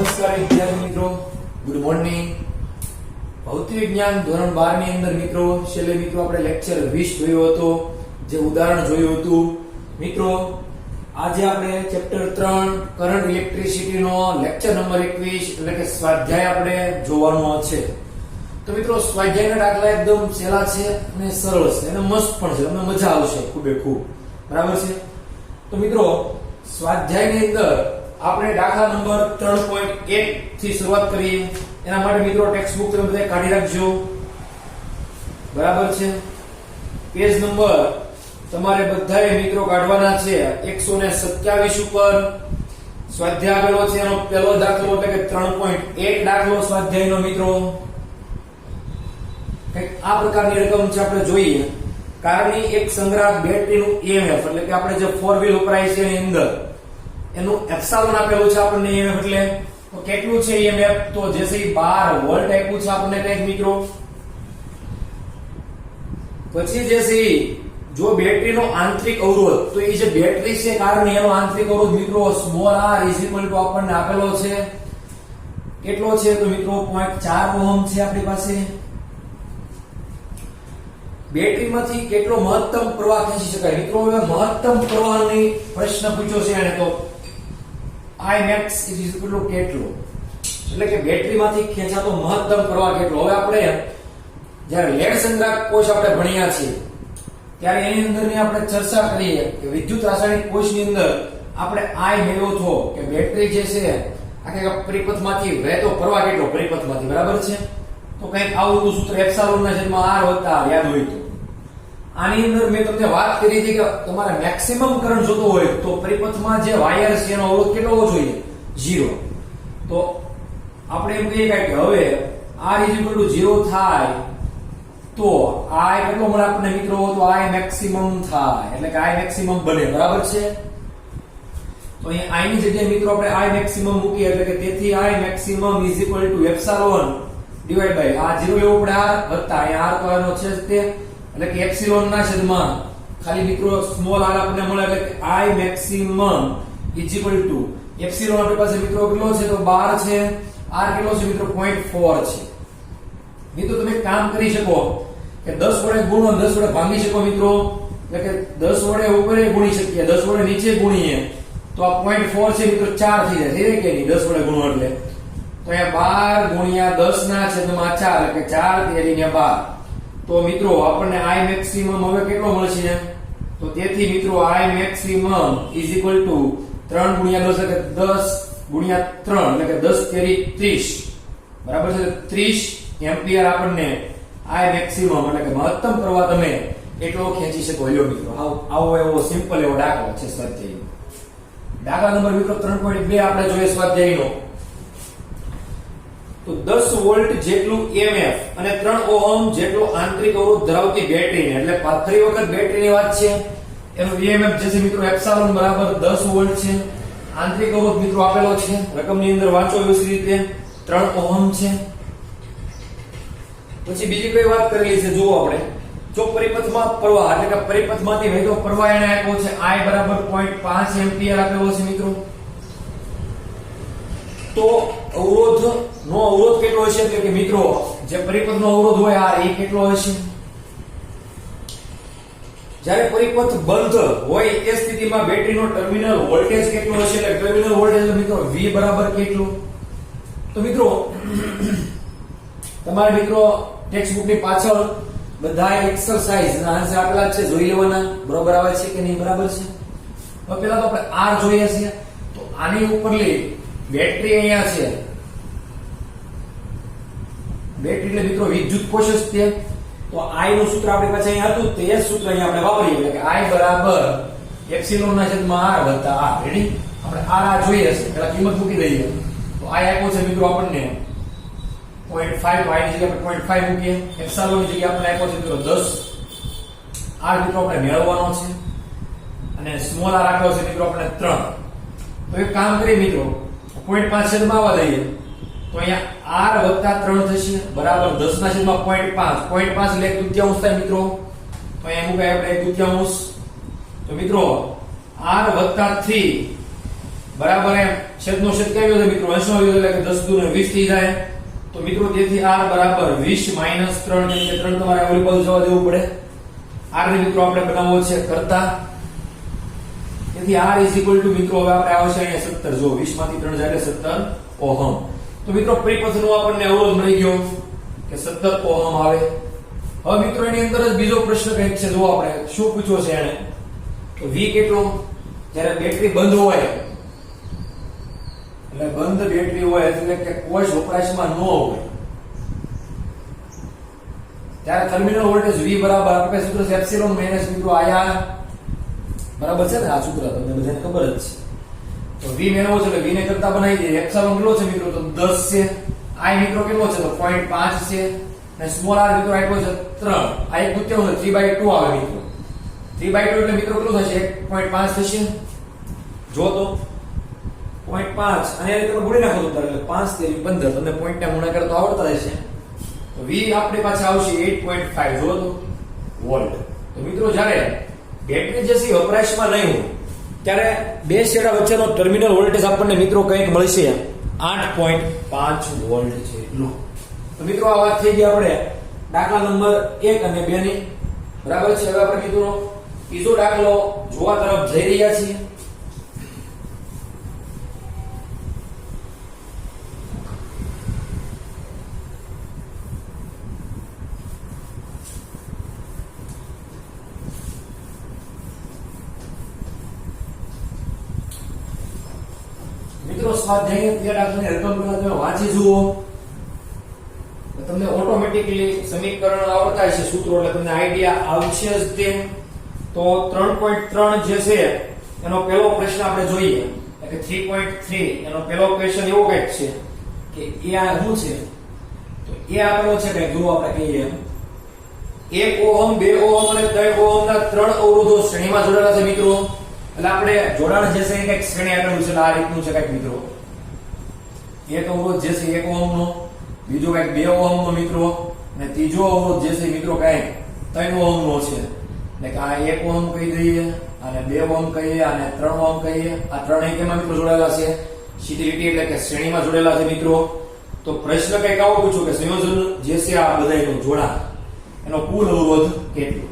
નમસ્કાર વિદ્યાર્થી મિત્રો, ગુડ મોર્નિંગ. ભૌતિક વિજ્ઞાન ધોરણ 12 ની અંદર મિત્રો છેલ્લે મિત્રો આપણે લેક્ચર 20 જોયો હતો, જે ઉદાહરણ જોયું હતું. મિત્રો આજે આપણે ચેપ્ટર 3 કરંટ ઇલેક્ટ્રિસિટી નો લેક્ચર નંબર 21 એટલે કે સ્વાધ્યાય આપણે જોવાનો છે. તો મિત્રો સ્વાધ્યાયના દાખલા એકદમ સહેલા છે અને સરળ છે અને મસ્ત પણ છે, તમને મજા આવશે ખૂબે ખૂબ. બરાબર છે? તો મિત્રો સ્વાધ્યાયની અંદર આપણે દાખલા નંબર 3.1 થી શરૂઆત કરીએ. એના માટે મિત્રો ટેક્સ્ટ બુક તમે બધા કાઢી રાખજો. બરાબર છે? પેજ નંબર તમારે બધાએ મિત્રો કાઢવાના છે 127 ઉપર. સ્વાધ્યાય આપેલો છે, એનો પહેલો દાખલો એટલે કે 3.1 દાખલો સ્વાધ્યાયનો મિત્રો. કંઈક આ પ્રકારની રકમ છે, આપણે જોઈએ. કારની એક સંગ્રાહક બેટરીનું EMF એટલે કે આપણે જે 4 વ્હીલ વપરાય છે એની અંદર એનું એપ્સિલોન આપેલું છે આપણને. EMF એટલે તો કેટલું છે EMF? તો જે છે 12 વોલ્ટ આપ્યું છે આપણને કંઈક મિત્રો. પછી જે છે જો બેટરીનો આંતરિક અવરોધ, તો એ જે બેટરી છે કારની એનો આંતરિક અવરોધ મિત્રો સ્મોલ r આપણને આપેલો છે. કેટલો છે? તો મિત્રો 0.4 ઓહમ છે આપણી પાસે. બેટરીમાંથી કેટલો મહત્તમ પ્રવાહ ખેંચી શકાય? મિત્રો હવે મહત્તમ પ્રવાહની પ્રશ્ન પૂછ્યો છે એને, તો Imax કેટલો એટલે કે બેટરીમાંથી ખેંચાતો મહત્તમ પ્રવાહ કેટલો. હવે આપણે જ્યારે લેડ સંગ્રાહક કોષ આપણે ભણ્યા છીએ ત્યારે એની અંદરની આપણે ચર્ચા કરીએ કે વિદ્યુત રાસાયણિક કોષની અંદર આપણે I મેળવ્યો હતો કે બેટરી જે છે આખા પરિપથમાંથી વહેતો પ્રવાહ કેટલો પરિપથમાંથી. બરાબર છે? તો કંઈક આવું સૂત્ર એપ્સિલોનના છેદમાં r વત્તા r યાદ હોય તો. આની અંદર મેં તમને વાત કરી હતી કે તમારે મેક્સિમમ કરંટ જોતો હોય તો પરિપથમાં જે વાયર છે એનો અવરોધ કેટલો હોવો જોઈએ? 0. તો આપણે એમ કહીએ કે હવે r 0 થાય તો I કેટલો મળે આપણને મિત્રો? તો I મેક્સિમમ થાય એટલે કે I મેક્સિમમ બને. બરાબર છે? તો અહીંયા I ની જગ્યાએ મિત્રો આપણે I મેક્સિમમ મૂકીએ એટલે કે તેથી I maximum epsilon divide by આ 0 લેવો પડે r વત્તા અહીંયા r તો આનો છે તે એટલે કે એપ્સિલોન ના છેદમાં ખાલી મિત્રો સ્મોલ r આપણને મળે એટલે કે I મેક્સિમમ એપ્સિલોન આપણી પાસે મિત્રો કેટલો છે? તો 12 છે. r કેટલો છે મિત્રો? 0.4 છે. મિત્રો તમે કામ કરી શકો કે 10 વડે ગુણો 10 વડે ભાંગી શકો મિત્રો, એટલે કે 10 વડે ઉપર ગુણી શકીએ, 10 વડે નીચે ગુણીએ તો આ 0.4 છે મિત્રો 4 થઈ જાય. થઈ કે નહીં? 10 વડે ગુણો એટલે તો અહીંયા 12 ગુણ્યા 10 ના છેદમાં 4 એટલે કે 4 તેરી 12. તો મિત્રો આપણને I મેક્સિમમ હવે કેટલો મળશે? તો તેથી મિત્રો I મેક્સિમમ 3 ગુણ્યા 10 એટલે કે 10 ગુણ્યા 3 એટલે કે 10 તેરી 30. બરાબર છે? 30 એમ્પિયર આપણને I મેક્સિમમ એટલે કે મહત્તમ પ્રવાહ તમે એટલો ખેંચી શકો. લ્યો મિત્રો આવો એવો સિમ્પલ એવો દાખલો છે સ્વાધ્યાયનો. દાખલા નંબર મિત્રો 3.2 આપણે જોઈએ સ્વાધ્યાયનો. તો 10 વોલ્ટ જેટલું EMF અને 3 ઓહમ જેટલો આંતરિક અવરોધ ધરાવતી બેટરીને, એટલે ફરી વખત બેટરીની વાત છે, એનો EMF જે છે મિત્રો એપ્સિલોન બરાબર 10 વોલ્ટ છે. આંતરિક અવરોધ મિત્રો આપેલો છે, રકમની અંદર વાંચો એવી રીતે 3 ઓહમ છે. પછી બીજી કઈ વાત કરેલી છે જુઓ આપણે. જો પરિપથમાં પ્રવાહ એટલે કે પરિપથમાંથી વહેતો પ્રવાહ એને આપ્યો છે I બરાબર 0.5 એમ્પિયર આપેલો છે મિત્રો. તો અવરોધ કેટલો હશે? એટલે કે મિત્રો જે પરિપથનો અવરોધ હોય r એ કેટલો હશે? જ્યારે પરિપથ બંધ હોય એ સ્થિતિમાં બેટરીનો ટર્મિનલ વોલ્ટેજ કેટલો હશે? એટલે ટર્મિનલ વોલ્ટેજ મિત્રો V બરાબર કેટલું? તો મિત્રો તમારે મિત્રો ટેક્સ્ટ બુક ની પાછળ બધા એક્સરસાઇઝ ના આન્સર આપેલા છે, જોઈ લેવાના. બરોબર આવે છે કે નહીં? બરાબર છે? તો પહેલા તો આપણે r જોઈએ છે. તો આની ઉપરલી બેટરી અહીંયા છે. બેટરી એટલે મિત્રો વિદ્યુત કોષ જ છે. તો I નું સૂત્ર આપણી પાસે અહીંયા હતું, તે જ સૂત્ર અહીંયા આપણે વાપરીએ એટલે કે I બરાબર એપ્સિલોન ના છેદમાં r વત્તા r. રેડી? આપણે r જોઈએ છે એટલે કિંમત મૂકી દઈએ. તો I આપ્યો છે મિત્રો આપણને 0.5, y ની જગ્યાએ 0.5 મૂકીએ. એપ્સિલોન ની જગ્યાએ આપણે આપ્યો છે મિત્રો 10. r મિત્રો આપણે મેળવવાનો છે અને સ્મોલ r આપ્યો છે મિત્રો આપણે 3. તો એક કામ કરીએ મિત્રો 0.5 છેદમાં આવવા દઈએ તો અહીંયા r વત્તા 3 થશે બરાબર 10 ના છેદમાં 0.5. 0.5 એટલે 1/3 થાય મિત્રો. તો અહીંયા મૂકાય આપણે 1/3. તો મિત્રો r વત્તા 3 બરાબર એમ છેદનો છેદ કઈ આવ્યો છે મિત્રો અંશનો આવ્યો એટલે કે 10 દુ ને 20 થઈ જાય તો મિત્રો તેથી r બરાબર 20 માઈનસ 3 કેમ કે 3 તમારે ઓલી બાજુ જવા દેવું પડે r ને મિત્રો આપણે બનાવવો છે કરતા તેથી r મિત્રો હવે આપણે આવશે અહીંયા 17 જો 20 માંથી 3 જાય એટલે 17 ઓહમ તો મિત્રો પરિપથનો આપણને અવરોધ મળી ગયો કે 17 ઓહમ આવે હવે મિત્રો એની અંદર જ બીજો પ્રશ્ન કંઈક છે જો આપણે શું પૂછ્યો છે એને તો v કેટલો જ્યારે બેટરી બંધ હોય એટલે બંધ બેટરી હોય એટલે કે કોઈ વપરાશમાં ન હોય ત્યારે ટર્મિનલ વોલ્ટેજ v બરાબર આપણે સૂત્ર છે એપ્સિલોન માઈનસ મિત્રો આયા બરાબર છે ને આ સૂત્ર તમને બધાને ખબર જ છે તો v મેળવો છે એટલે v ને કરતા બનાવી દઈએ એપ્સિલોન કેટલો છે મિત્રો તો 10 છે i મિત્રો કેટલો છે તો 0.5 છે અને સ્મોલ r મિત્રો આટલો છે 3 આ એક ગુત્યાનો 3/2 આવે મિત્રો 3/2 એટલે મિત્રો કેટલું થશે 1.5 થશે જો તો 0.5 અને એ તમે ગુણી નાખો તો એટલે 5 તેરી 15 તમને પોઈન્ટ ના ગુણાકાર તો આવડતા રહેશે તો v આપણી પાસે આવશે 8.5 જો તો વોલ્ટ તો મિત્રો જ્યારે બેટરી જે છે વપરાશમાં નહીં હોય ત્યારે બે છેડા વચ્ચેનો ટર્મિનલ વોલ્ટેજ આપણને મિત્રો કંઈક મળશે 8.5 વોલ્ટ છે એટલો તો મિત્રો આ વાત થઈ ગઈ આપણે દાખલા નંબર 1 અને 2 ની બરાબર છે હવે આપણે મિત્રો ત્રીજો દાખલો જોવા તરફ જઈ રહ્યા છીએ મિત્રો સ્વાધ્યાય તે દાખલાને રકમ પહેલા તમે વાંચી જુઓ તમને ઓટોમેટિકલી સમીકરણ આવડતા હશે સૂત્રો એટલે તમને આઈડિયા આવશે જ તે તો 3.3 જે છે એનો પહેલો પ્રશ્ન આપણે જોઈએ એટલે કે 3.3 એનો પહેલો ક્વેશ્ચન એવો કંઈક છે કે એ આ શું છે તો એ આપેલો છે કે જો આપણે કહીએ 1 ઓહમ 2 ઓહમ અને 3 ઓહમ ના 3 અવરોધો શ્રેણીમાં જોડાયેલા છે મિત્રો એટલે આપણે જોડાણ જે છે એ કંઈક શ્રેણી આપેલું છે આ રીતનું છે કંઈક મિત્રો એક અવરોધ જે છે 1 ઓહમ નો બીજો કંઈક 2 ઓહમ નો મિત્રો અને ત્રીજો અવરોધ જે છે મિત્રો કંઈક 3 ઓહમ નો છે એટલે કે આ 1 ઓહમ કહી દઈએ અને 2 ઓહમ કહીએ અને 3 ઓહમ કહીએ આ ત્રણેય કેમાં મિત્રો જોડાયેલા છે સીધી રીતે એટલે કે શ્રેણીમાં જોડાયેલા છે મિત્રો તો પ્રશ્ન કંઈક આવો પૂછો કે સંયોજન જે છે આ બધાયનું જોડાણ એનો કુલ અવરોધ કેટલો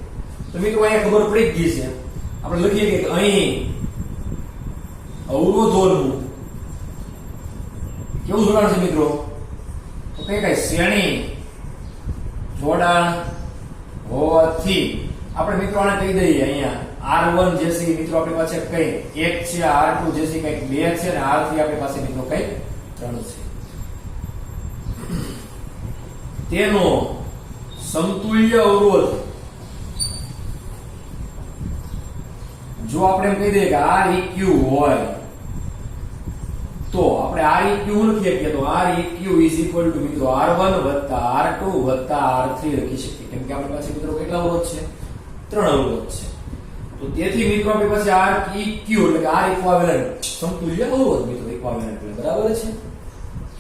તો મિત્રો અહીંયા ખબર પડી જ ગઈ છે આપણે લખીએ કે અહીં અવરોધોનું કેવું જોડાણ છે મિત્રો તો કઈ શ્રેણી જોડાણ હોવાથી આપણે મિત્રો આને કહી દઈએ અહીંયા R1 જે છે મિત્રો આપણી પાસે કઈ 1 છે R2 જે છે કઈ 2 છે અને R3 આપણી પાસે મિત્રો કઈ 3 છે તેનો સમતુલ્ય અવરોધ જો આપણે એમ કહી દઈએ કે Req હોય તો આપણે Req લખીએ કે તો Req મિત્રો R1 R2 R3 લખી શકીએ કેમ કે આપણી પાસે મિત્રો કેટલા અવરોધ છે 3 અવરોધ છે તો તેથી મિત્રો આપણી પાસે Req એટલે કે R ઇક્વિવેલન્ટ સમતુલ્ય અવરોધ મિત્રો ઇક્વિવેલન્ટ એટલે બરાબર છે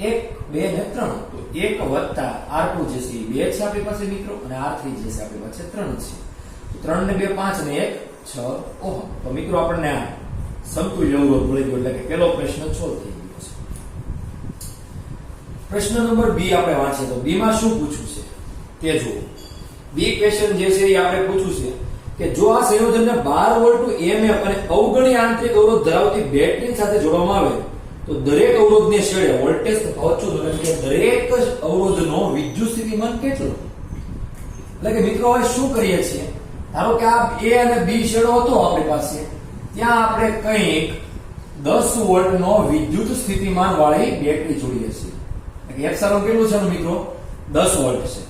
1 2 ને 3 તો 1 R2 જે છે 2 છે આપણી પાસે મિત્રો અને R3 જે છે આપણી પાસે 3 છે તો 3 ને 2 5 ને 1 6 ઓહમ તો મિત્રો આપણને આ સમતુલ્ય અવરોધ મળી ગયો એટલે કે પહેલો પ્રશ્ન સોલ્વ થઈ ગયો છે પ્રશ્ન નંબર બી આપણે વાંચીએ તો બી માં શું પૂછ્યું છે તે જુઓ બી ક્વેશ્ચન જે છે એ આપણે પૂછ્યું છે કે જો આ સંયોજનને 12 વોલ્ટ EMF અને અવગણી આંતરિક અવરોધ ધરાવતી બેટરી સાથે જોડવામાં આવે તો દરેક અવરોધને છેડે વોલ્ટેજ તફાવત શું એટલે કે દરેક જ અવરોધનો વિદ્યુત સ્થિતિમાન કેટલું એટલે કે મિત્રો હવે શું કરીએ છીએ ધારો કે આ A અને B છેડો હતો આપણી પાસે ત્યાં આપણે કંઈક 10 વોલ્ટનો વિદ્યુત સ્થિતિમાન વાળી બેટરી જોડીએ છીએ એટલે એપ્સિલોન કેટલું છે મિત્રો 10 વોલ્ટ છે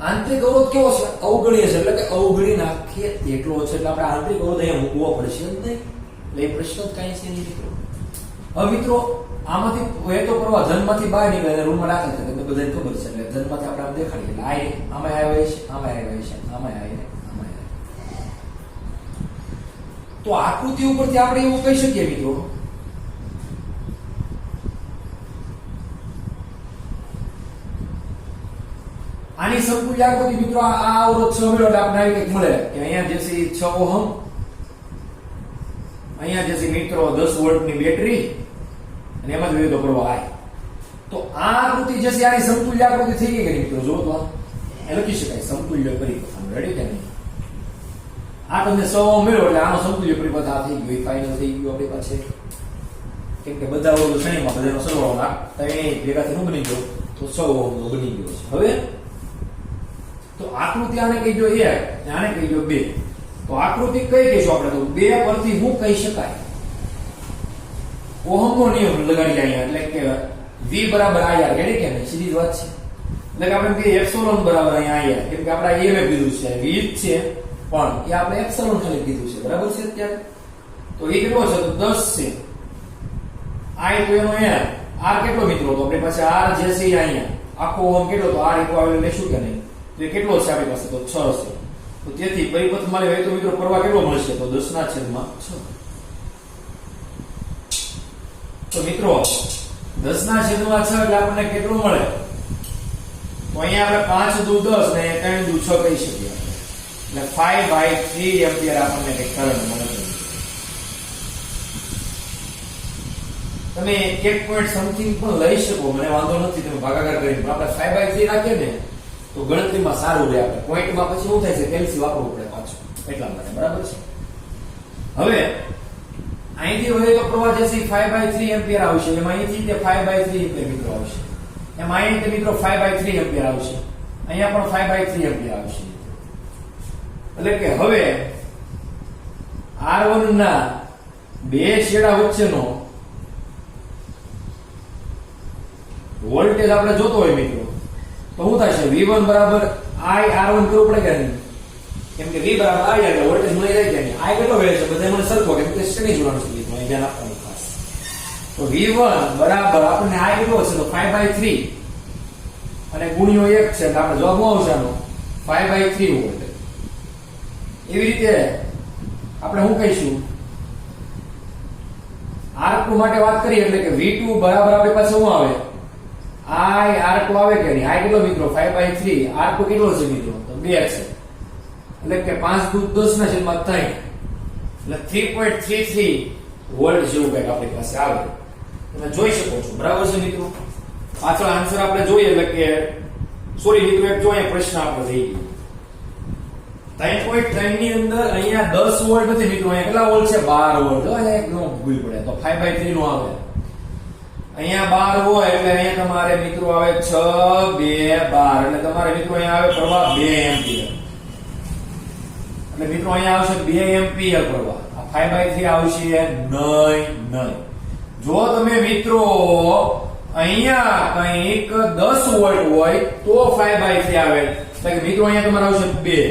આંતરિક અવરોધ કેવો છે અવગણીય છે એટલે કે અવગણી નાખીએ એટલો છે એટલે આપણે આંતરિક અવરોધ અહીંયા મૂકવો પડશે જ નહીં એટલે એ પ્રશ્ન જ કાંઈ છે નહીં મિત્રો હવે મિત્રો આમાંથી વહેતો પ્રવાહ ધનમાંથી બહાર નીકળે અને રૂમમાં દાખલ થાય તો બધાને ખબર છે એટલે ધનમાંથી આપણે આમ દેખાડીએ એટલે આય આમાં આવે છે આમાં આવે છે આમાં આવે તો આકૃતિ ઉપરથી આપણે એવું કહી શકીએ મિત્રો આની સમતુલ્ય આકૃતિ મિત્રો આ અવરોધ 6 મળ્યો એટલે આપણે આવી કંઈક મળે કે અહીંયા જે છે 6 ઓહમ અહીંયા જે છે મિત્રો 10 વોલ્ટની બેટરી અને એમાં જ વહેતો પ્રવાહ I. તો આ આકૃતિ જે છે આની સમતુલ્ય આકૃતિ થઈ ગઈ કે નહીં મિત્રો? જો તો એ લખી શકાય સમતુલ્ય પરિપથ. રેડી કે નહીં? આ તમને 100 ઓહ્મ મળ્યો એટલે આનો સમતુલ્ય પરિપથ આ થઈ ગયો, ફાઇનલ થઈ ગયો આપણી પાસે. કેમ કે બધા ઓલો શ્રેણીમાં બધાનો સરવાળો નાખતા એ ભેગા થઈને બની ગયો તો 100 ઓહ્મ નો બની ગયો છે. હવે તો આકૃતિ આને કહી દો 1, આને કહી દો 2. તો આકૃતિ કઈ કહીશું આપણે? તો 2 પરથી શું કહી શકાય? ઓહમનો નિયમ લગાડી અહીંયા, એટલે કે V બરાબર IR. રેડી કે નહીં? સીધી જ વાત છે. એટલે કે આપણે કહીએ એપ્સિલોન બરાબર અહીંયા IR, કેમ કે આપણે EMF કીધું છે, V છે પણ એ આપણે એપ્સિલોન ખાલી કીધું છે. બરાબર છે અત્યારે? તો એ કેટલો છે? તો 10 છે. I તો એનો R કેટલો મિત્રો? તો આપણી પાસે R જે છે અહીંયા આખો ઓહમ કેટલો? તો R ઇક્વલ લેશું કે નહીં? તો એ કેટલો છે આપણી પાસે? તો 6 છે. તો તેથી પરિપથમાં લેવાય તો મિત્રો પ્રવાહ કેટલો મળશે? તો 10/6. તો મિત્રો 10/6 એટલે આપણને કેટલું મળે? તો અહીંયા આપણે 5 દુ 10 ને 3 દુ 6 કહી શકીએ. એટલે 5/3 એમ્પિયર આપણને કંઈક કરંટ મળે છે. તમે 1 પોઈન્ટ સમથિંગ પણ લઈ શકો, મને વાંધો નથી, તમે ભાગાકાર કરીને. આપણે 5/3 રાખીએ ને તો ગણતરીમાં સારું રહે. આપણે પોઈન્ટમાં પછી શું થાય છે? કેલ્સી વાપરવું પડે પાછું, એટલા માટે. બરાબર છે? હવે અહીંથી વહે તો પ્રવાહ જે છે 5/3 એમ્પિયર આવશે. એમાં અહીંથી તે 5/3 એમ્પિયર મિત્રો આવશે. એમાં અહીંથી મિત્રો 5/3 એમ્પિયર આવશે. અહીંયા પણ 5/3 એમ્પિયર આવશે. એટલે કે હવે R1 ના બે છેડા વચ્ચેનો વોલ્ટેજ આપણે જોતો હોય મિત્રો, તો શું થશે? V1 બરાબર I R1 કરવું પડે કે નહીં? કેમ કે V બરાબર I એટલે વોલ્ટેજ મળી જાય કે નહીં? I કેટલો વહે છે બધા મને સરખો, કેમ કે શ્રેણી જોડાણ છે મિત્રો, અહીં ધ્યાન આપવાનું ખાસ. તો V1 બરાબર આપણને I કેટલો છે? તો 5/3 અને ગુણ્યો 1 છે, એટલે આપણે જવાબ શું આવશે આનો? 5/3 વોલ્ટ. એવી રીતે આપણે શું કહીશું? R2 માટે વાત કરીએ એટલે કે V2 બરાબર આપણી પાસે શું આવે? I R2 આવે કે નહીં? I કેટલો મિત્રો? 5/3. R2 કેટલો છે મિત્રો? તો 2 છે. એટલે કે 5 દુ 10/3 એટલે 3.33 વોલ્ટ જેવું કંઈક આપણી પાસે આવે. તમે જોઈ શકો છો. બરાબર છે મિત્રો? પાછળ આન્સર આપણે જોઈએ એટલે કે સોરી મિત્રો, એક જોઈએ પ્રશ્ન આપણે થઈ ગયો 3.3 ની અંદર અહીંયા 10 વોલ્ટ નથી મિત્રો, અહીંયા કેટલા વોલ્ટ છે? 12 વોલ્ટ. જો અહીંયા એકદમ ભૂલ પડે તો 5/3 નો આવે. અહીંયા 12 હોય એટલે અહીંયા તમારે મિત્રો આવે 6 2 12, એટલે તમારે મિત્રો અહીંયા આવે પ્રવાહ 2 એમ્પિયર. એટલે મિત્રો અહીંયા આવશે 2 એમ્પિયર પ્રવાહ. આ 5/3 આવશે નહીં. જો તમે મિત્રો અહીંયા કંઈક 10 વોલ્ટ હોય તો 5/3 આવે. એટલે કે મિત્રો અહીંયા તમારે આવશે 2.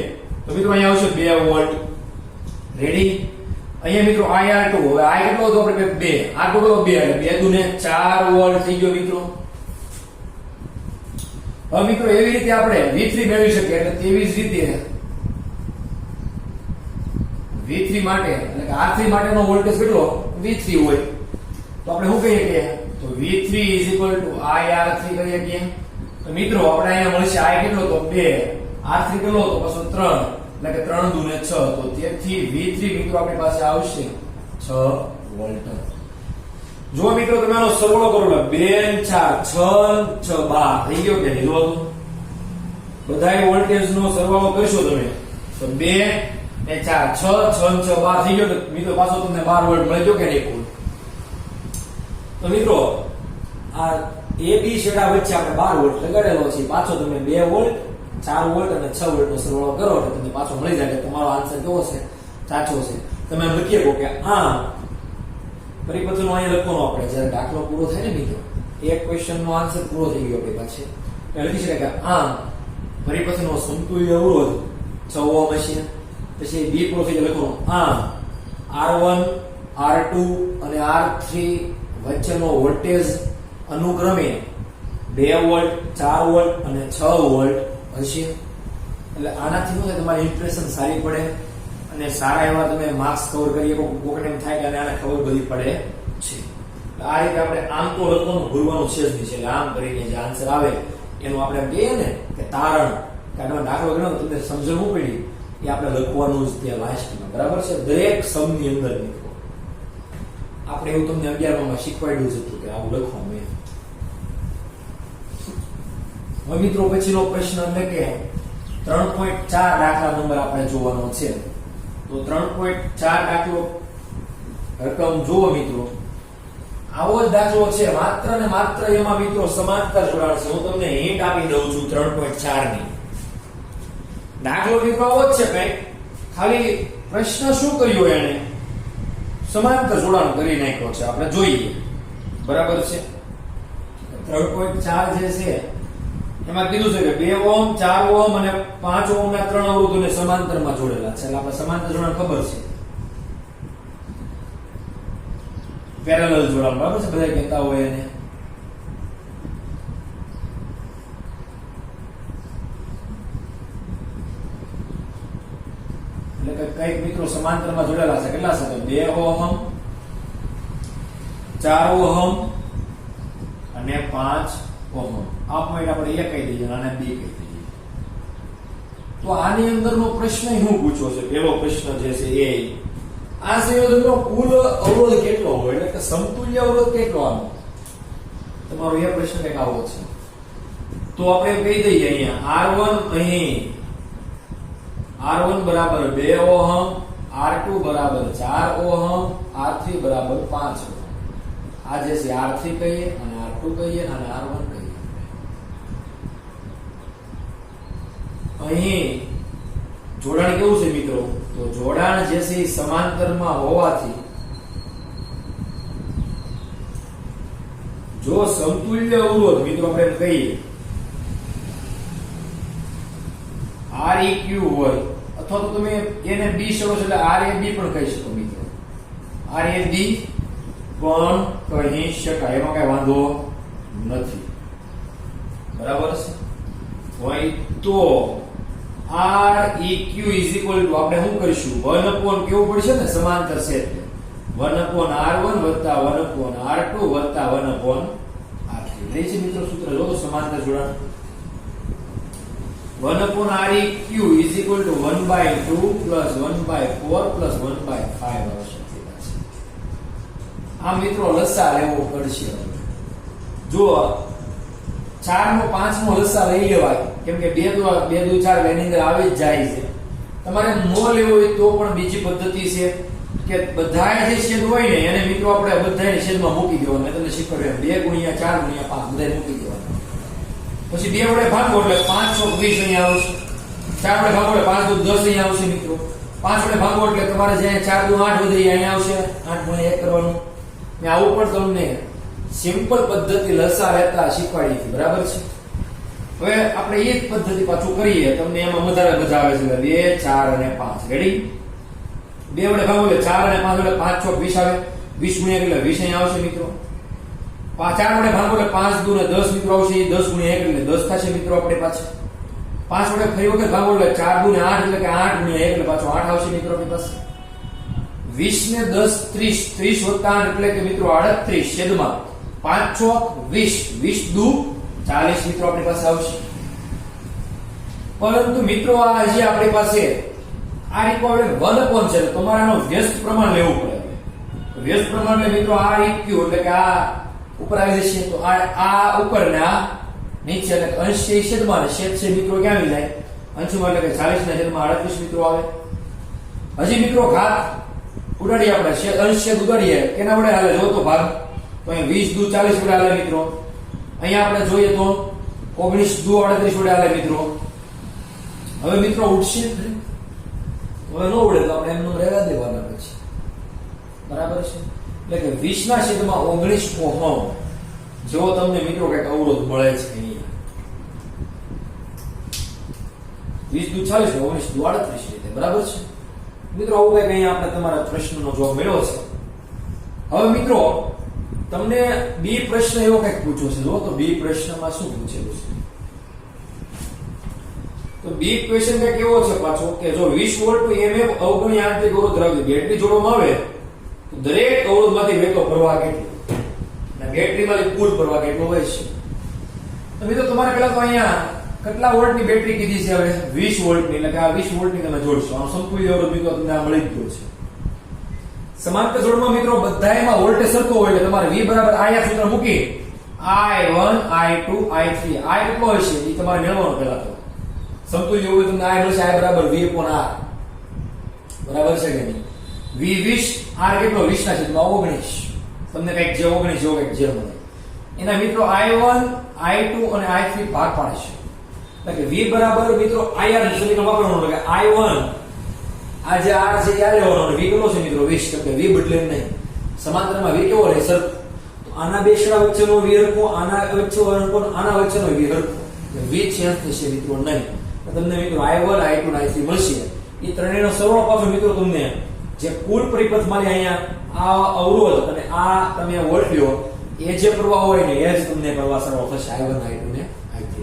તો મિત્રો અહીંયા આવશે 2 વોલ્ટ. રેડી? અહીંયા મિત્રો IR2 હવે I કેટલો હતો આપણે? 2. R2 કેટલો? 2 એટલે 2 દુને 4 વોલ્ટ થઈ ગયો મિત્રો. હવે મિત્રો એવી રીતે આપણે V3 મેળવી શકીએ. એટલે તેવી જ રીતે V3 માટે એટલે કે R3 માટેનો વોલ્ટેજ કેટલો? V3 હોય. તો આપણે શું કહીએ કે તો V3 IR3 કહીએ કે. તો મિત્રો આપણે અહીંયા મળશે I કેટલો? તો 2. R3 કેટલો? તો પાછો 3. એટલે કે 3 દુને 6. તો તેથી V3 મિત્રો આપણી પાસે આવશે 6 વોલ્ટ. જો મિત્રો તમે આનો સરવાળો કરો એટલે 2 4 6 6 12 થઈ ગયો કે નહીં? જો બધાય વોલ્ટેજ નો સરવાળો કરશો તમે તો 2 ને 4 6 6 6 12 થઈ ગયો. તો મિત્રો પાછો તમને 12 વોલ્ટ મળી ગયો કે નહીં કુલ? તો મિત્રો આ AB છેડા વચ્ચે આપણે 12 વોલ્ટ લગાડેલો છે. પાછો તમે 2 વોલ્ટ 4 વોલ્ટ અને 6 વોલ્ટ નો સરવાળો કરો એટલે તમને પાછો મળી જાય. એટલે તમારો આન્સર કેવો છે? સાચો છે. તમે એમ લખી શકો કે આ પરિપથનો અહીંયા લખવાનો આપણે જ્યારે દાખલો પૂરો થાય ને મિત્રો, એક ક્વેશ્ચન નો આન્સર પૂરો થઈ ગયો આપણી પાસે. એટલે લખી શકાય કે આ પરિપથનો સમતુલ્ય અવરોધ 6 ઓહ્મ છે. પછી B પૂરો થઈ ગયો લખવાનો આ R1 R2 અને R3 વચ્ચેનો વોલ્ટેજ અનુક્રમે 2 વોલ્ટ 4 વોલ્ટ અને 6 વોલ્ટ હશે. એટલે આનાથી શું થાય? તમારી ઇમ્પ્રેશન સારી પડે અને સારા એવા તમે માર્ક્સ કવર કરી શકો. કોકને એમ થાય કે આને ખબર બધી પડે છે. આ રીતે આપણે આમ તો લખવાનું ભૂલવાનું છે જ નહીં. એટલે આમ કરીને જે આન્સર આવે એનું આપણે કહીએ ને કે તારણ, કારણ દાખલો ગણો તમને સમજવું પડી એ આપણે લખવાનું જ ત્યાં લાસ્ટમાં. બરાબર છે? દરેક સમની અંદર મિત્રો આપણે એવું તમને 11માં શીખવાડ્યું જ હતું કે આવું લખવાનું એમ. હવે મિત્રો પછીનો પ્રશ્ન એટલે કે 3.4 દાખલા નંબર આપણે જોવાનો છે. તો 3.4 દાખલો રકમ જુઓ મિત્રો. આવો જ દાખલો છે, માત્ર ને માત્ર એમાં મિત્રો સમાંતર જોડાણ છે. હું તમને હિન્ટ આપી દઉં છું 3.4 ની. દાખલો મિત્રો આવો જ છે કંઈક, ખાલી પ્રશ્ન શું કર્યો એને? સમાંતર જોડાણ કરી નાખ્યો છે. આપણે જોઈએ, બરાબર છે. 3.4 જે છે એમાં કીધું છે કે 2 ઓહમ 4 ઓહમ અને 5 ઓહમ ના 3 અવરોધોને સમાંતરમાં જોડેલા છે. એટલે આપણે સમાંતર જોડાણ ખબર છે, પેરેલલ જોડાણ, બરાબર છે, બધા કહેતા હોય એને. એટલે કે કઈક મિત્રો સમાંતરમાં જોડેલા છે. કેટલા છે? 2 ઓહમ 4 ઓહમ અને 5 ઓહમ. આ પોઈન્ટ આપણે એ કહી દઈએ અને બી કહી દઈએ. તો આની અંદરનો પ્રશ્ન શું પૂછ્યો છે? પહેલો પ્રશ્ન જે છે એ આ સંયોજનનો કુલ અવરોધ કેટલો હોય, એટલે કે સમતુલ્ય અવરોધ કેટલો આનો? તમારો એ પ્રશ્ન કંઈક આવો છે. તો આપણે કહી દઈએ અહીંયા R1 અહીં R1 બરાબર 2 ઓહમ, R2 બરાબર 4 ઓહમ, R3 બરાબર 5 ઓહમ. આ જે છે R3 કહીએ અને R2 કહીએ અને R1 કહીએ. અહીં જોડાણ કેવું છે મિત્રો? તો જોડાણ જે છે સમાંતરમાં હોવાથી જો સમતુલ્ય અવરોધ મિત્રો આપણે કહીએ Req હોય, અથવા તો તમે એને B શબ્દ એટલે Rab પણ કહી શકો મિત્રો. Rab પણ કહી શકાય, એમાં કઈ વાંધો નથી, બરાબર છે. હોય તો Req is equal to આપણે શું કરીશું? 1 upon કેવું પડશે ને? સમાંતર છે એટલે 1 upon R1 વત્તા 1 upon R2 વત્તા 1 upon R3. એટલે છે મિત્રો સૂત્ર જો સમાંતર જોડાણ 1 upon Req is equal to 1/2 plus 1/4 plus 1/5 આવશે. આ મિત્રો લસા લેવો પડશે. જો 4 નો 5 નો લસા લઈ લેવાય, કેમ કે 2 દુ 4 એની અંદર આવી જ જાય છે. તમારે નો લેવો હોય તો પણ બીજી પદ્ધતિ છે કે બધાય જે છેદ હોય ને એને મિત્રો આપણે બધાને છેદમાં મૂકી દેવાનો. મેં તમને શીખવાડ્યું 2 × 4 × 5 બધાય મૂકી દેવાના. પછી 2 વડે ભાગો એટલે 5 × 20 અહીંયા આવશે. 4 વડે ભાગો એટલે 5 × 10 અહીંયા આવશે મિત્રો. 5 વડે ભાગો એટલે તમારે જે 4 × 8 વધી અહીંયા આવશે. 8 × 1 કરવાનું. મેં આવું પણ તમને સિમ્પલ પદ્ધતિ લસા લેતા શીખવાડી હતી, બરાબર છે. હવે આપણે એ જ પદ્ધતિ પાછું કરીએ, તમને એમાં વધારે મજા આવે છે. 2 4 અને 5 રેડી. 2 વડે ભાગો એટલે 4 અને 5 એટલે 5 × 6 = 20 આવે. 20 × 1 એટલે 20 અહીંયા આવશે મિત્રો. 4 વડે ભાગો એટલે 5 × 2 = 10 મિત્રો આવશે. 10 × 1 એટલે 10 થશે મિત્રો આપણે પાછું. 5 વડે ફરી વખત ભાગો એટલે 4 × 2 = 8 એટલે કે 8 × 1 એટલે પાછું 8 આવશે મિત્રો આપણી પાસે. 20 ને 10 30 30 વત્તા 8 એટલે કે મિત્રો 38 છેદમાં 5 × 6 = 20 20 દુ 40 મિત્રો આપણી પાસે આવશે. પરંતુ મિત્રો આ જે આપણી પાસે આ રિક્વાયર્ડ 1 upon છે, તમારે આનો વ્યસ્ત પ્રમાણ લેવું પડે. વ્યસ્ત પ્રમાણ એટલે મિત્રો આ Req એટલે કે આ ઉપર આવી જશે તો આ ઉપર ને આ નીચે, એટલે અંશ છે છેદમાં છેદ છે મિત્રો ક્યાં આવી જાય? અંશમાં એટલે કે 40 ના છેદમાં 38 મિત્રો આવે. હજી મિત્રો ઘાત ઉડાડીએ આપણે, અંશ છેદ ઉડાડીએ કેના વડે હાલે જો તો ભાગ, તો અહીં 20 દુ 40 વડે હાલે મિત્રો. અહીંયા આપણે જોઈએ તો 19 દુ 38 વડે હાલે મિત્રો. હવે મિત્રો ઉડશે, હવે ન ઉડે તો આપણે એમનું રહેવા દેવાના પછી, બરાબર છે. એટલે કે 20 ના છેદમાં 19 ઓહમ જો તમને મિત્રો કઈક અવરોધ મળે છે અહીંયા 20 દુ 40 19 દુ 38 રીતે, બરાબર છે મિત્રો. આવું કઈક અહીંયા આપણે તમારા પ્રશ્નનો જવાબ મળ્યો છે. હવે મિત્રો તમને બી પ્રશ્ન એવો કઈક પૂછ્યો છે. જો તો બી પ્રશ્નમાં શું પૂછેલું છે? તો બી ક્વેશ્ચન કઈક એવો છે પાછો કે જો 20 વોલ્ટ એમએફ અવગણી આંતરિક અવરોધ ધરાવતી બેટરી જોડવામાં આવે તો દરેક અવરોધમાંથી વહેતો પ્રવાહ કેટલો અને બેટરીમાંથી કુલ પ્રવાહ કેટલો હોય છે? તો મિત્રો તમારે પહેલા તો અહીંયા કેટલા વોલ્ટની બેટરી કીધી છે? હવે 20 વોલ્ટની, એટલે કે આ 20 વોલ્ટની તમે જોડશો. આ સમતુલ્ય અવરોધ મિત્રો તમને આ મળી ગયો છે. સમાંતર જોડમાં મિત્રો બધાયમાં વોલ્ટેજ સરખો હોય એટલે તમારે V બરાબર I આ સૂત્ર મૂકી I1 I2 I3 I કેટલો હશે એ તમારે મેળવવાનો પહેલા તો સમતુલ્ય હોય તમને I મળશે I બરાબર V upon R બરાબર છે કે નહીં V 20 R કેટલો 20 ના છેદમાં 19 તમને કઈક જે 19 જેવો કઈક જે મળે એના મિત્રો I1 I2 અને I3 ભાગ પાડશે એટલે કે V બરાબર મિત્રો IR નું સમીકરણ વાપરવાનું એટલે I1 આ જે R છે યાદ લેવાનો V કેટલો છે મિત્રો 20 કેમ કે V બદલે નહીં સમાંતરમાં V કેવો રહે સર તો આના બે શ્રેણા વચ્ચેનો V હરખો આના વચ્ચેનો હરખો આના વચ્ચેનો V હરખો V ચેન્જ થશે મિત્રો નહીં તો તમને મિત્રો I1 I2 અને I3 મળશે એ ત્રણેયનો સરવાળો પાછો મિત્રો તમને જે કુલ પરિપથ માલી અહીંયા આ અવરોધ અને આ તમે વોલ્ટ લ્યો એ જે પ્રવાહ હોય ને એ જ તમને પ્રવાહ સરવાળો થશે I1 I2 ને I3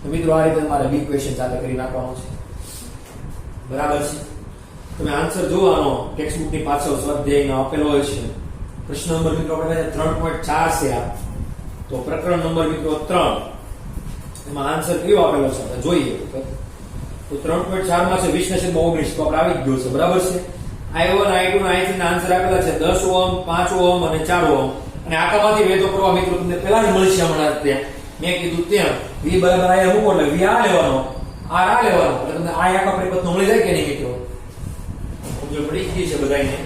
તો મિત્રો આ રીતે તમારે બી ક્વેશ્ચન ચાલે કરી નાખવાનો છે બરાબર છે તમે આન્સર જુઓ આનો ટેક્સ્ટ બુક ની પાછળ સ્વાધ્યાયનો આપેલો હોય છે પ્રશ્ન નંબર મિત્રો આપણે 3.4 છે આ તો પ્રકરણ નંબર મિત્રો 3 એમાં આન્સર કયો આપેલો છે આપણે જોઈએ તો 3.4 માં છે 20 ના 19 તો આપણે આવી ગયો છે બરાબર છે I1 I2 અને I3 ના આન્સર આપેલા છે 10 ઓહમ 5 ઓહમ અને 4 ઓહમ અને આખામાંથી વેધો પ્રવાહ મિત્રો તમને પહેલા જ મળશે હમણાં ત્યાં મેં કીધું તેમ V બરાબર I મૂકો એટલે V આ લેવાનો R આ લેવાનો એટલે તમને આ આખા પરિપથનો મળી જાય કે નહીં મિત્રો જો પડી ગઈ છે બધાને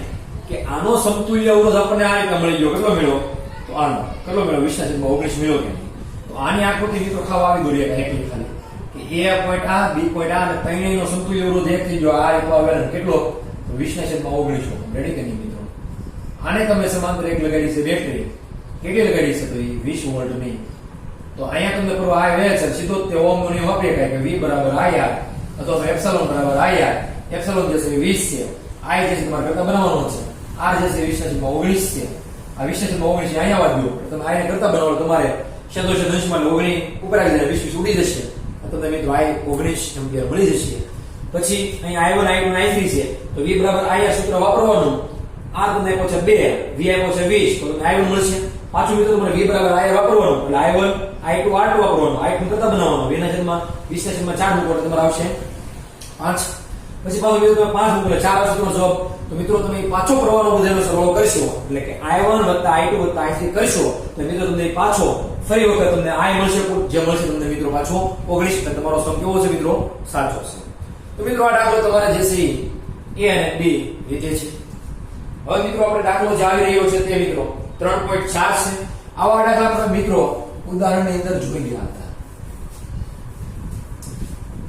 કે આનો સમતુલ્ય અવરોધ આપણને આ રીતે મળી ગયો કેટલો મળ્યો તો આનો કેટલો મળ્યો 20 ના 19 મળ્યો કે તો આની આકૃતિ મિત્રો ખાવા આવી દોરી એકલી ખાલી કે A પોઈન્ટ આ B પોઈન્ટ આ અને ત્રણેયનો સમતુલ્ય અવરોધ એક થઈ ગયો આ એટલો આવેલો કેટલો તો 20 ના 19 રેડી કે નહીં મિત્રો આને તમે સમાંતર એક લગાડી છે બેટરી કેટલી લગાડી છે તો એ 20 વોલ્ટ ની તો અહીંયા તમને pro I આવે છે સીધો તે ઓહમ નો નિયમ વાપરી શકાય કે V બરાબર IR અથવા તો એપ્સિલોન બરાબર IR એપ્સિલોન જે છે 20 છે I જે તમારે કરતા બનાવવાનો છે R જે છે 20 ના 19 છે આ 20 ના 19 અહીંયા આવવા દો તમે I ને કરતા બનાવો તમારે શેદોશ અંશમાં 19 ઉપર આવી જાય 20 ઉડી જશે તમને મિત્રો I 19 એમ્પિયર મળી જશે પછી અહીં I1 I2 અને I3 છે તો V બરાબર IR સૂત્ર વાપરવાનું R તમને આપ્યો છે 2 V આપ્યો છે 20 તો તમને I1 મળશે પાછું મિત્રો તમારે V બરાબર IR વાપરવાનું એટલે I1 I2 R2 વાપરવાનું I2 કરતા બનાવવાનો V ના છેદમાં 20 ના છેદમાં 4 મૂકો એટલે તમારે આવશે 5 પછી પાછો મિત્રો તમે 5 મૂકો એટલે 4 સૂત્રનો જવાબ તો મિત્રો તમે પાછો પ્રવાહનો બધાનો સરવાળો કરશો એટલે કે I1 I2 I3 કરશો તો મિત્રો તમને પાછો ફરી વખત તમને I મળશે જે મળશે તમને મિત્રો પાછો 19 એટલે તમારો સમ કેવો છે મિત્રો સાચો છે તો મિત્રો આ દાખલો તમારે જે છે A અને B લીધે છે હવે મિત્રો આપણે દાખલો જે આવી રહ્યો છે તે મિત્રો 3.4 છે આવા દાખલા આપણે મિત્રો ઉદાહરણની અંદર જોઈ ગયા હતા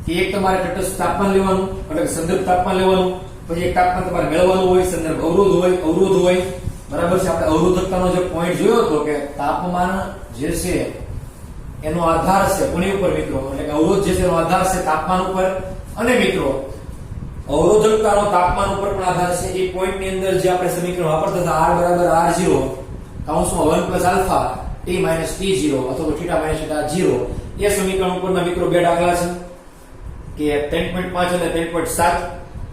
કે એક તમારે તટસ્થ તાપમાન લેવાનું એટલે કે સંદર્ભ તાપમાન લેવાનું પછી એક તાપમાન તમારે મેળવવાનું હોય સંદર્ભ અવરોધ હોય બરાબર છે આપણે અવરોધકતાનો જે પોઈન્ટ જોયો હતો કે તાપમાન જે છે એનો આધાર છે કોની ઉપર મિત્રો એટલે કે અવરોધ જે છે એનો આધાર છે તાપમાન ઉપર અને મિત્રો અવરોધકતાનો તાપમાન ઉપર પણ આધાર છે એ પોઈન્ટ ની અંદર જે આપણે સમીકરણ વાપરતા હતા R બરાબર R0 કૌંસમાં 1 + આલ્ફા t - t0 અથવા તો θ - θ0 એ સમીકરણ ઉપરના મિત્રો બે દાખલા છે કે 3.5 અને 3.7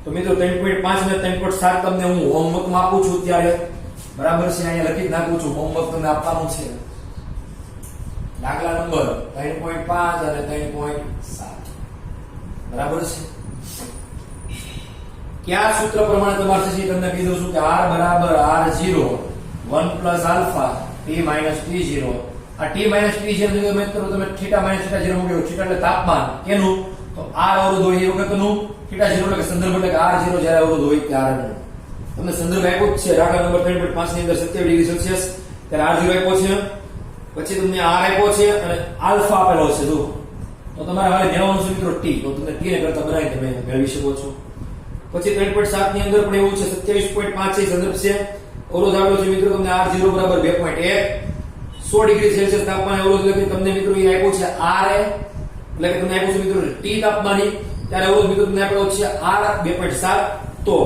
તો મિત્રો 3.5 અને 3.7 તમને હું હોમવર્ક માં આપું છું ત્યારે બરાબર છે અહીંયા લખી જ નાખું છું હોમવર્ક તમને આપવાનું છે દાખલા નંબર 3.5 અને 3.7 બરાબર છે क्या सूत्र प्रमाण તમારે છે તમને કીધું છું કે R બરાબર R0 1 + આલ્ફા t - t0 આ t - t0 જો મેં કરો તમે θ - θ0 મૂક્યો θ એટલે તાપમાન કેનું તો R અવરોધ હોય એ વખતનું θ0 એટલે કે સંદર્ભ એટલે કે R0 જ્યારે અવરોધ હોય ત્યારે તમને સંદર્ભ આપ્યો છે દાખલા નંબર 3.5 ની અંદર 27 ડિગ્રી સેલ્સિયસ ત્યારે R0 આપ્યો છે પછી તમને R આપ્યો છે અને આલ્ફા આપેલો છે જો તો તમારે હવે મેળવવાનું છે મિત્રો t તો તમને t ને કરતા બનાવી તમે મેળવી શકો છો પછી 3.7 ની અંદર પણ એવું છે 27.5 છે સંદર્ભ છે અવરોધ આવ્યો છે મિત્રો તમને R0 બરાબર 2.1 100 ડિગ્રી સેલ્સિયસ તાપમાન અવરોધ એટલે તમને મિત્રો એ આપ્યો છે R એટલે કે તમને આપ્યો છે મિત્રો T તાપમાની ત્યારે અવરોધ મિત્રો તમને આપ્યો છે R 2.7 તો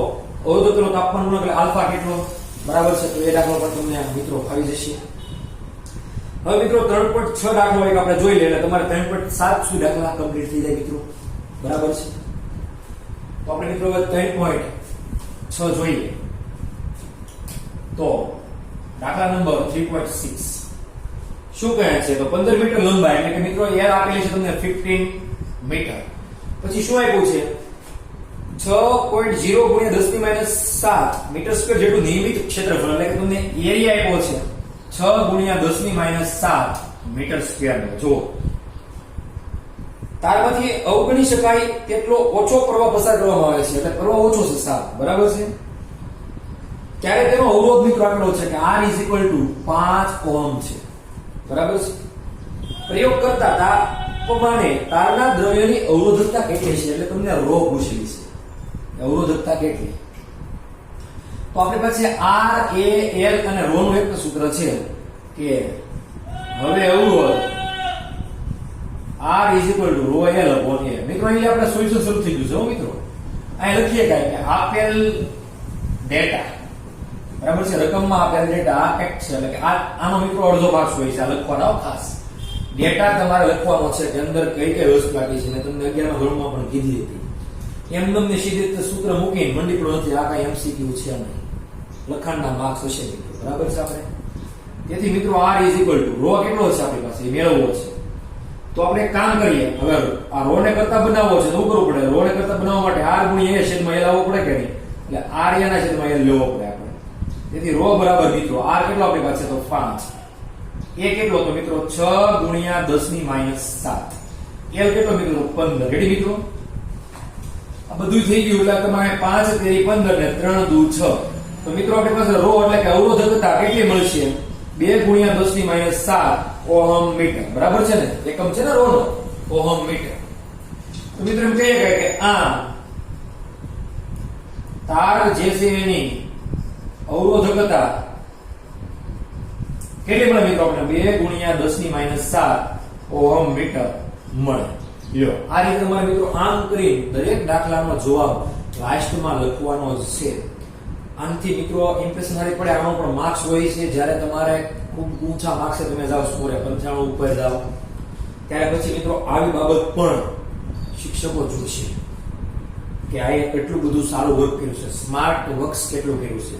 અવરોધકનો તાપમાન ગુણક એટલે આલ્ફા કેટલો બરાબર છે તો એ દાખલો પણ તમને મિત્રો આવી જશે હવે મિત્રો 3.6 દાખલો એક આપણે જોઈ લઈએ એટલે તમારે 3.7 સુધી દાખલા કમ્પ્લીટ થઈ જાય મિત્રો બરાબર છે તો આપણે મિત્રો 3.6 જોઈએ તો દાખલા નંબર 3.6 શું કહે છે તો 15 મીટર લંબાઈ એટલે કે મિત્રો એર આપેલી છે તમને 15 મીટર પછી શું આપ્યું છે 6.0 ગુણ્યા 10 ની માઈનસ 7 મીટર સ્ક્વેર જેટલું નિયમિત ક્ષેત્રફળ એટલે કે તમને એરિયા આપ્યો છે 6 ગુણ્યા 10 ની માઈનસ 7 મીટર સ્ક્વેર નો જો ત્યારમાંથી અવગણી શકાય તેટલો ઓછો પ્રવાહ પસાર કરવામાં આવે છે એટલે પ્રવાહ ઓછો છે 7 બરાબર છે ત્યારે તેનો અવરોધ મિત્રો આટલો છે કે R 5 ઓહમ છે બરાબર છે પ્રયોગ કરતા તાપમાને તારના દ્રવ્યની અવરોધકતા કેટલી છે એટલે તમને રો પૂછેલી છે અવરોધકતા કેટલી તો આપણી પાસે R A L અને રો નું એક સૂત્ર છે કે હવે અવરોધ R rho L upon A મિત્રો અહીં આપણે સોલ્યુશન શરૂ થઈ ગયું છે મિત્રો અહીં લખીએ કે આપેલ ડેટા બરાબર છે રકમમાં આપેલ ડેટા આ x છે એટલે કે આનો મિત્રો અડધો ભાગ હોય છે આ લખવાનો ખાસ ડેટા તમારે લખવાનો છે કે અંદર કઈ કઈ વસ્તુ આપી છે ને તમને 11મા ધોરણમાં પણ કીધી હતી એમ તમને સીધી રીતે સૂત્ર મૂકીને મંડીપડો નથી આ કઈ MCQ છે નહીં લખાણના માર્ક્સ હશે મિત્રો બરાબર છે આપણે તેથી મિત્રો R રો કેટલો છે આપણી પાસે એ મેળવવો છે તો આપણે એક કામ કરીએ હવે આ રો ને કરતા બનાવવો છે તો શું કરવું પડે રો ને કરતા બનાવવા માટે R ગુણ્યા A છેદમાં L આવવો પડે કે નહીં એટલે R ના છેદમાં L લેવો પડે આપણે તેથી રો બરાબર મિત્રો R કેટલો આપણી પાસે તો 5 A કેટલો તો મિત્રો 6 ગુણ્યા 10 ની માઈનસ 7 L કેટલો મિત્રો 15 રેડી મિત્રો આ બધું થઈ ગયું એટલે તમારે 5 તેરી 15 ને 3 દુ 6 તો મિત્રો આપણી પાસે રો એટલે કે અવરોધકતા કેટલી મળશે 2 ગુણ્યા 10 ની માઈનસ 7 ઓહમ મીટર બરાબર છે ને એકમ છે ને રો નો ઓહમ મીટર તો મિત્રો એમ કહીએ કે આ તાર જે છે એની અવરોધકતા કેટલી મળે મિત્રો આપણે 2 ગુણ્યા 10 ની માઈનસ 7 ઓહમ મીટર મળે લ્યો આ રીતે તમારે મિત્રો આમ કરી દરેક દાખલાનો જવાબ લાસ્ટમાં લખવાનો જ છે આનાથી મિત્રો ઇમ્પ્રેશન સારી પડે આનો પણ માર્ક્સ હોય છે જ્યારે તમારે ખૂબ ઊંચા માર્ક્સે તમે જાઓ સ્કોરે 95 ઉપર જાઓ ત્યારે પછી મિત્રો આવી બાબત પણ શિક્ષકો જોશે કે આ કેટલું બધું સારું વર્ક કર્યું છે સ્માર્ટ વર્ક્સ કેટલું કર્યું છે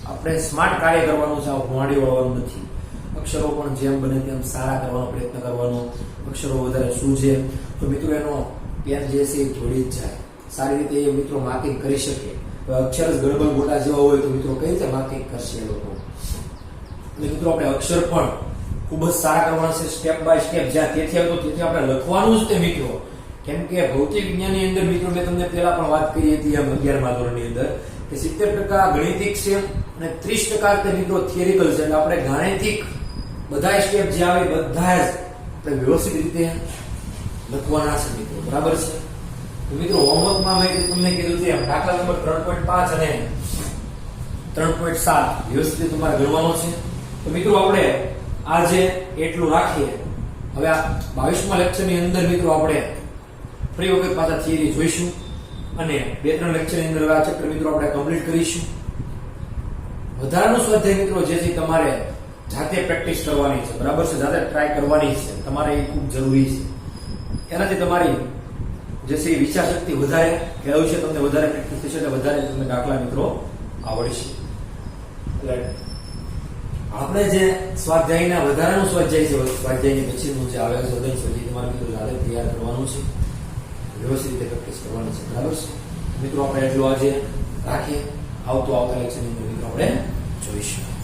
આપણે સ્માર્ટ કાર્ય કરવાનું છે મોડી વળવાનું નથી અક્ષરો પણ જેમ બને તેમ સારા કરવાનો પ્રયત્ન કરવાનો અક્ષરો વધારે સૂઝે તો મિત્રો એનો પેન જે છે એ જોડી જ જાય સારી રીતે એ મિત્રો માર્કિંગ કરી શકે અક્ષર ગડબડ મોટા જેવા હોય તો મિત્રો કઈ રીતે માર્કિંગ કરશે એ લોકો એટલે મિત્રો આપણે અક્ષર પણ ખૂબ જ સારા કરવાના છે સ્ટેપ બાય સ્ટેપ જ્યાં તેથી આવતો તેથી આપણે લખવાનું જ તે મિત્રો કેમ કે ભૌતિક વિજ્ઞાનની અંદર મિત્રો મેં તમને પહેલા પણ વાત કરી હતી એમ 11મા ધોરણની અંદર કે 70% ગણિતિક છે અને 30% તે મિત્રો થિયરિકલ છે એટલે આપણે ગાણિતિક બધા સ્ટેપ જે આવે બધા જ આપણે વ્યવસ્થિત રીતે લખવાના છે મિત્રો બરાબર છે તો મિત્રો હોમવર્કમાં મેં તમને કીધું છે દાખલા નંબર 3.5 અને 3.7 વ્યવસ્થિત તમારે ગણવાનો છે તો મિત્રો આપણે આજે એટલું રાખીએ હવે આ 22મા લેક્ચરની અંદર મિત્રો આપણે ફરી વખત પાછા થિયરી જોઈશું અને 2-3 લેક્ચરની અંદર આ ચેપ્ટર મિત્રો આપણે કમ્પ્લીટ કરીશું વધારાનું સ્વાધ્યાય મિત્રો જે છે તમારે જાતે પ્રેક્ટિસ કરવાની છે બરાબર છે જાતે ટ્રાય કરવાની છે તમારે એ ખૂબ જરૂરી છે એનાથી તમારી જે છે વિચાર શક્તિ વધારે કહેવું છે તમને વધારે પ્રેક્ટિસ થશે એટલે વધારે તમને દાખલા મિત્રો આવડશે એટલે આપણે જે સ્વાધ્યાયના વધારાનું સ્વાધ્યાય છે સ્વાધ્યાયની પછીનું જે આવે છે વધારે સ્વાધ્યાય તમારે મિત્રો જાતે તૈયાર કરવાનું છે વ્યવસ્થિત રીતે પ્રેક્ટિસ કરવાની છે બરાબર છે મિત્રો આપણે એટલું આજે રાખીએ આવતા લેક્ચરની અંદર મિત્રો આપણે જોઈશું